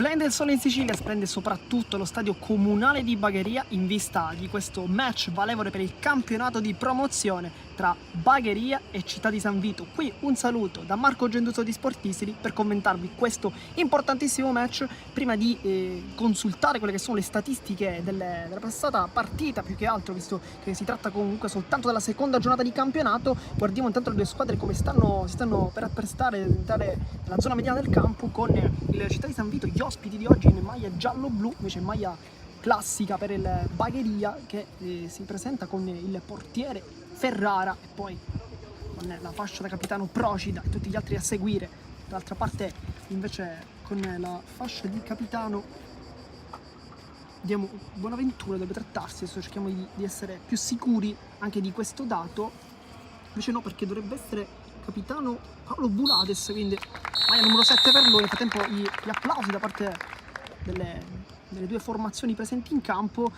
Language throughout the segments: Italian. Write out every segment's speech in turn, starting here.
Splende il sole in Sicilia, splende soprattutto lo stadio comunale di Bagheria in vista di questo match valevole per il campionato di promozione tra Bagheria e Città di San Vito. Qui un saluto da Marco Genduzzo di Sportissimi per commentarvi questo importantissimo match prima di consultare quelle che sono le statistiche della passata partita, più che altro visto che si tratta comunque soltanto della seconda giornata di campionato. Guardiamo intanto le due squadre come si stanno per apprestare entrare nella zona mediana del campo, con il Città di San Vito, gli ospiti di oggi in maglia giallo-blu, invece in maglia classica per il Bagheria, che si presenta con il portiere Ferrara e poi con la fascia da capitano Procida e tutti gli altri a seguire. Dall'altra parte invece con la fascia di capitano diamo Bonaventura, deve trattarsi, adesso cerchiamo di essere più sicuri anche di questo dato, invece no, perché dovrebbe essere capitano Paolo Bulades, quindi maglia numero 7 per lui. Nel frattempo gli applausi da parte delle due formazioni presenti in campo.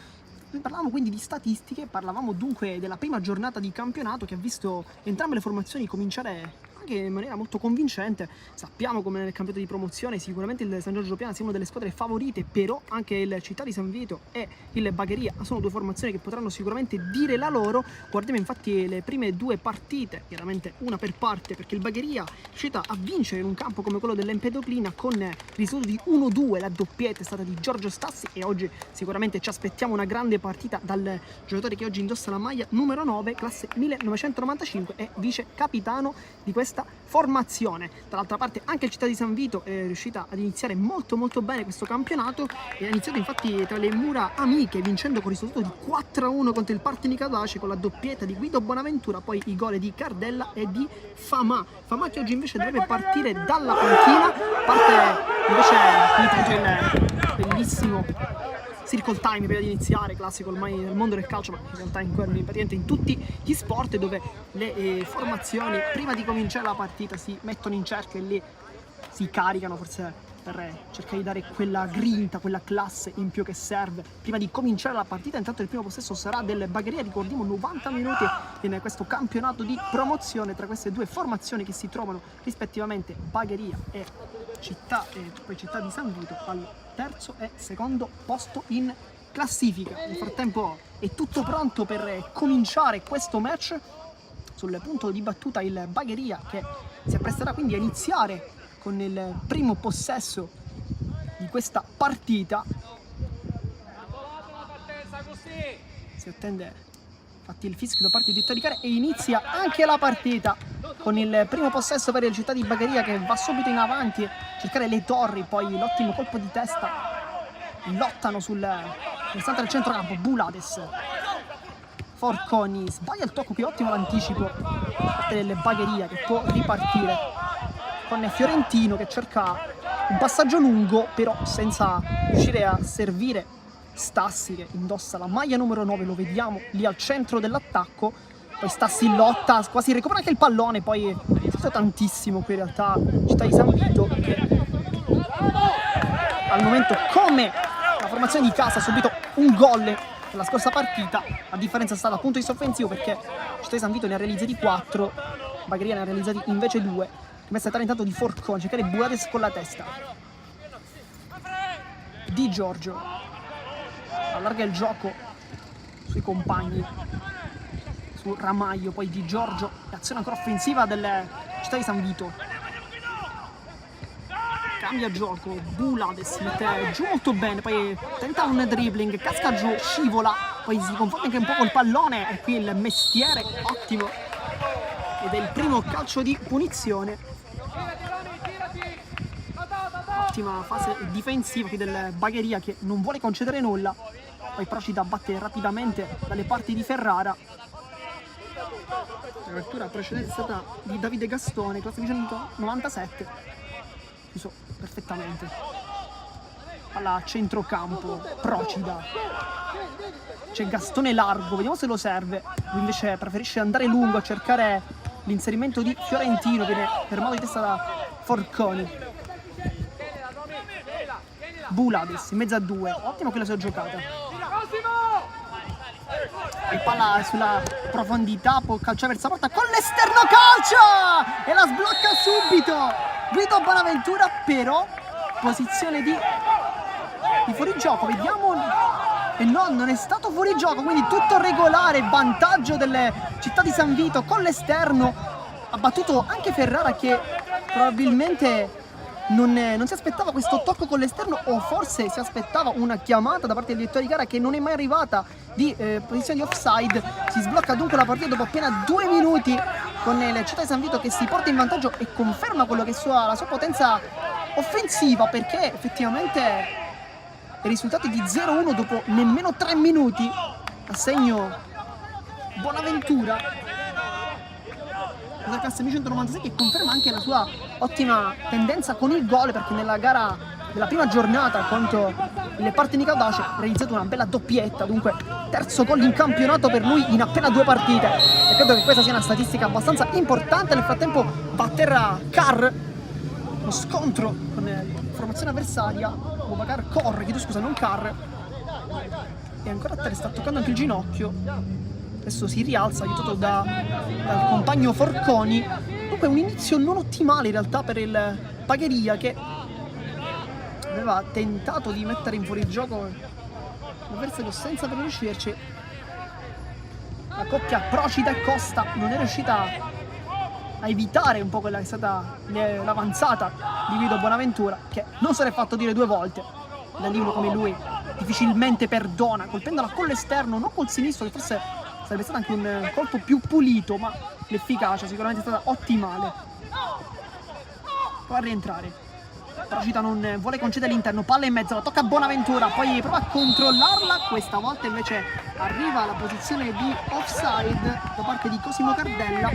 Noi parlavamo quindi di statistiche, parlavamo dunque della prima giornata di campionato che ha visto entrambe le formazioni cominciare anche in maniera molto convincente. Sappiamo come nel campionato di promozione sicuramente il San Giorgio Piana sia una delle squadre favorite, però anche il Città di San Vito e il Bagheria sono due formazioni che potranno sicuramente dire la loro. Guardiamo infatti le prime due partite, chiaramente una per parte, perché il Bagheria è riuscita a vincere in un campo come quello dell'Empedoclina con il risultato di 1-2, la doppietta è stata di Giorgio Stassi e oggi sicuramente ci aspettiamo una grande partita dal giocatore che oggi indossa la maglia numero 9, classe 1995 e vice capitano di questa formazione. Dall'altra parte anche il Città di San Vito è riuscita ad iniziare molto bene questo campionato e ha iniziato infatti tra le mura amiche, vincendo con il risultato di 4-1 contro il Partinico Audace, con la doppietta di Guido Bonaventura, poi i gol di Cardella e di Famà che oggi invece dovrebbe partire dalla panchina. Parte invece il bellissimo circle time prima di iniziare, classico ormai nel mondo del calcio, ma in realtà praticamente in tutti gli sport, dove le formazioni prima di cominciare la partita si mettono in cerchio e lì si caricano, forse per cercare di dare quella grinta, quella classe in più che serve prima di cominciare la partita. Intanto il primo possesso sarà del Bagheria, ricordiamo 90 minuti in questo campionato di promozione tra queste due formazioni che si trovano rispettivamente Bagheria e poi Città di San Vito al terzo e secondo posto in classifica. Nel frattempo è tutto pronto per cominciare questo match. Sul punto di battuta il Bagheria, che si appresterà quindi a iniziare con il primo possesso di questa partita. Si attende infatti il fischio da parte di Vittorio Care e inizia anche la partita con il primo possesso per il Città di Bagheria, che va subito in avanti a cercare le torri, poi l'ottimo colpo di testa, lottano nel centro del centrocampo. Bulades, Forconi sbaglia il tocco, qui ottimo l'anticipo del Bagheria che può ripartire con Fiorentino che cerca un passaggio lungo però senza riuscire a servire Stassi, che indossa la maglia numero 9, lo vediamo lì al centro dell'attacco. Poi Stassi in lotta, quasi recupera anche il pallone, poi è stato tantissimo qui in realtà Città di San Vito, che al momento, come la formazione di casa, ha subito un gol nella scorsa partita. La differenza è stata dal punto di vista offensivo, perché Città di San Vito ne ha realizzati 4, Bagheria ne ha realizzati invece 2. Messa a intanto di Forconi, cercare Bulades con la testa. Di Giorgio allarga il gioco sui compagni, su Ramaglio, poi Di Giorgio, azione ancora offensiva del Città di San Vito. Cambia gioco, Bulades mette giù molto bene, poi tenta un dribbling, casca giù, scivola, poi si confonde anche un po' col pallone e qui il mestiere ottimo ed è il primo calcio di punizione. Ottima fase difensiva qui del Bagheria, che non vuole concedere nulla, poi Procida batte rapidamente dalle parti di Ferrara. L'apertura precedente è stata di Davide Gastone, classe 1997, chiuso perfettamente. Alla centrocampo Procida, c'è Gastone largo, vediamo se lo serve. Lui invece preferisce andare lungo a cercare l'inserimento di Fiorentino, viene fermato di testa da Forconi. Bulades in mezzo a 2, ottimo che la sua giocata. Il palla sulla profondità, può calciare verso la porta con l'esterno, calcia e la sblocca subito Guido Bonaventura, però posizione di di fuorigioco, vediamo. E no, non è stato fuorigioco, quindi tutto regolare, vantaggio delle Città di San Vito con l'esterno. Ha battuto anche Ferrara, che probabilmente non si aspettava questo tocco con l'esterno, o forse si aspettava una chiamata da parte del direttore di gara che non è mai arrivata, di posizione di offside. Si sblocca dunque la partita dopo appena 2 minuti, con il Città di San Vito che si porta in vantaggio e conferma quello che è la sua potenza offensiva, perché effettivamente il risultato è di 0-1 dopo nemmeno 3 minuti, a segno Bonaventura della classe 1196, che conferma anche la sua ottima tendenza con il gol, perché nella gara della prima giornata contro il Partini Caudace ha realizzato una bella doppietta, dunque terzo gol in campionato per lui in appena 2 partite, e credo che questa sia una statistica abbastanza importante. Nel frattempo va a terra Carr, lo scontro con la formazione avversaria. Boubacar corre, chiedo scusa, non Carr, e ancora a terra, sta toccando anche il ginocchio. Adesso si rialza, aiutato dal compagno Forconi. Dunque un inizio non ottimale in realtà per il Bagheria, che aveva tentato di mettere in fuorigioco l'avversario senza però riuscirci. La coppia Procida e Costa non è riuscita a evitare un po' quella che è stata l'avanzata di Guido Bonaventura, che non se l'è fatto dire 2 volte. Da lì uno come lui difficilmente perdona, colpendola con l'esterno, non col sinistro, che forse sarebbe stato anche un colpo più pulito, ma l'efficacia sicuramente è stata ottimale. Prova a rientrare. Procida non vuole concedere l'interno, palla in mezzo, la tocca a Bonaventura, poi prova a controllarla, questa volta invece arriva alla posizione di offside da parte di Cosimo Cardella.